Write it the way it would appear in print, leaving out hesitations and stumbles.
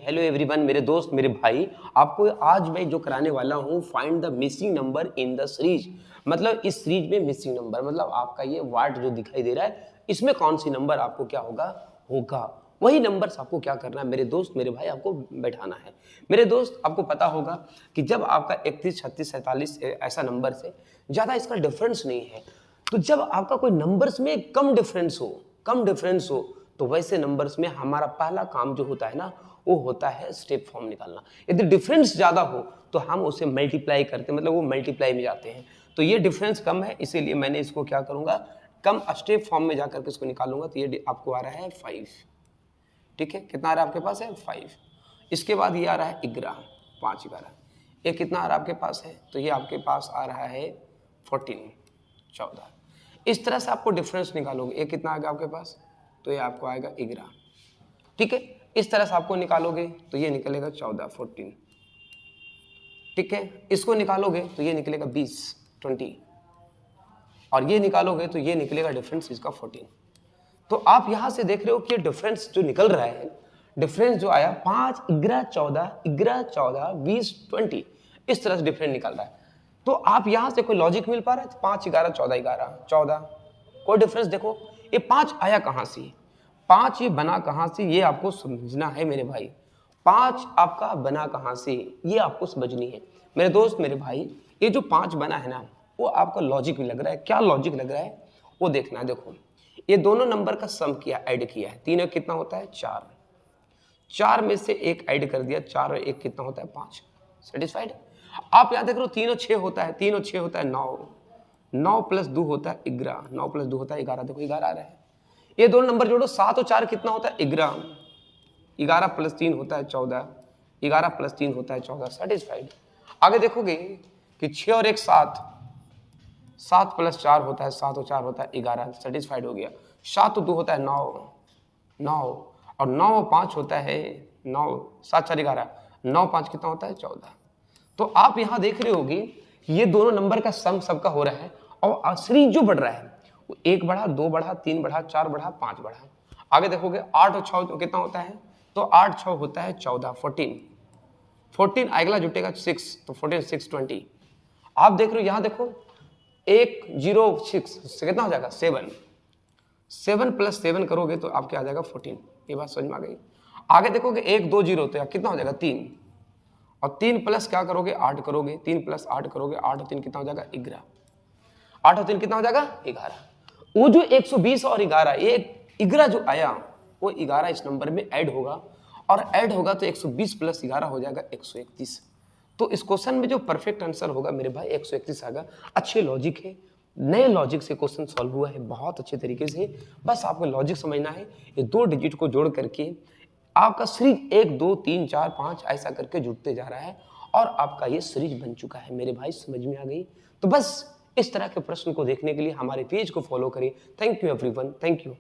Hello everyone, मेरे दोस्त मेरे भाई, आपको आज मैं जो कराने वाला हूँ find the missing number in the series. मतलब इस सीरीज में मिसिंग नंबर मतलब आपका ये वार्ड जो दिखाई दे रहा है, इसमें कौन सी नंबर आपको क्या होगा होगा वही नंबर्स आपको क्या करना है मेरे दोस्त मेरे भाई, आपको बैठाना है। मेरे दोस्त, आपको पता होगा कि जब आपका 31, 36, 47 ऐसा नंबर से ज़्यादा इसका डिफरेंस नहीं है, तो जब आपका कोई नंबर्स में कम डिफरेंस हो तो वैसे नंबर्स में हमारा पहला काम जो होता है ना, वो होता है स्टेप फॉर्म निकालना। यदि डिफरेंस ज़्यादा हो तो हम उसे मल्टीप्लाई करते हैं, मतलब वो मल्टीप्लाई में जाते हैं। तो ये डिफरेंस कम है, इसीलिए मैंने इसको क्या करूँगा, कम स्टेप फॉर्म में जाकर के इसको निकालूंगा। तो ये आपको आ रहा है 5। ठीक है, कितना आ रहा है आपके पास है 5। इसके बाद ये आ रहा है 11, 5 11। ये कितना आ रहा है आपके पास है, तो ये आपके पास आ रहा है 14, 14। इस तरह से आपको डिफरेंस निकालोगे। ये कितना आ गया आपके पास, तो ये आपको आएगा 11। ठीक है, इस तरह से आपको निकालोगे तो ये निकलेगा 14, 14। ठीक है, इसको निकालोगे तो ये निकलेगा 20, 20। और ये निकालोगे तो ये निकलेगा डिफरेंस इसका 14। तो आप यहां से देख रहे हो कि डिफरेंस जो निकल रहा है, डिफरेंस जो आया 5 11 14, 11 14 20 20, इस तरह से डिफरेंस निकल रहा है। तो आप यहां से कोई लॉजिक मिल पा रहा है? 5 11 14 11 14, कोई डिफरेंस देखो। ये 5 आया कहां से, 5 ये बना कहां से, ये आपको समझना है मेरे भाई। 5 आपका बना कहां से, ये आपको समझनी है मेरे दोस्त मेरे भाई। ये जो 5 बना है ना, वो आपका लॉजिक भी लग रहा है। क्या लॉजिक लग रहा है वो देखना। देखो, ये दोनों नंबर का सम किया, ऐड किया है। 3 और कितना होता है 4, 4 में से एक ऐड कर दिया, 4 और 1 कितना होता है 5। सेटिस्फाइड? आप यहां देख रहे हो 3 और 6 होता है, 3 और 6 होता है 9, 9 प्लस 2 होता है 11, 9 प्लस 2 होता है 11। देखो 11 आ रहा है। ये दोनों नंबर जोड़ो, 7 और 4 कितना होता है 11, 11 प्लस 3 होता है 14, 11 प्लस 3 होता है 14। सेटिस्फाइड? आगे देखोगे कि 6 और 1 7, 7 प्लस 4 होता है 7 और 4 होता है 11। सेटिस्फाइड हो गया। 7 और 2 होता है 9, 9 और 9 और 5 होता है 9, 7 4 11, 9 5 कितना होता है 14। तो आप यहां देख रहे होगे ये दोनों नंबर का सम सबका हो रहा है, और सीरीज जो बढ़ रहा है वो 1 बढ़ा, 2 बढ़ा, 3 बढ़ा, 4 बढ़ा, 5 बढ़ा। आगे देखोगे 8 और 6 कितना होता है, तो 8 6 होता है 14, 14, 14 अगला जुटेगा 6, तो 14 6 20। आप देख रहे हो यहां देखो 1 0 6 कितना हो जाएगा 7, 7 प्लस 7 करोगे तो आपके आ जाएगा 14। ये बात समझ में आ गई? आगे देखोगे 1 2 0 तो कितना हो जाएगा 3, और 3 प्लस क्या करोगे 8 करोगे, 3 प्लस 8 करोगे, 8 और 3 कितना हो जाएगा 11, 8 और 3 कितना हो जाएगा 11। वो जो 120 और 11, ये 11 जो आया वो 11 इस नंबर में ऐड होगा, और ऐड होगा तो 120 प्लस 11 हो जाएगा 131। तो इस क्वेश्चन में जो परफेक्ट आंसर होगा मेरे भाई 131 आएगा। अच्छे लॉजिक है, नए लॉजिक से क्वेश्चन सॉल्व हुआ है बहुत अच्छे तरीके से। बस आपको लॉजिक समझना है। ये 2 डिजिट को जोड़ करके आपका सीरीज 1 2 3 4 5 ऐसा करके जुड़ते जा रहा है, और आपका ये सीरीज बन चुका है मेरे भाई। समझ में आ गई? तो बस इस तरह के प्रश्न को देखने के लिए हमारे पेज को फॉलो करें। Thank you everyone, thank you.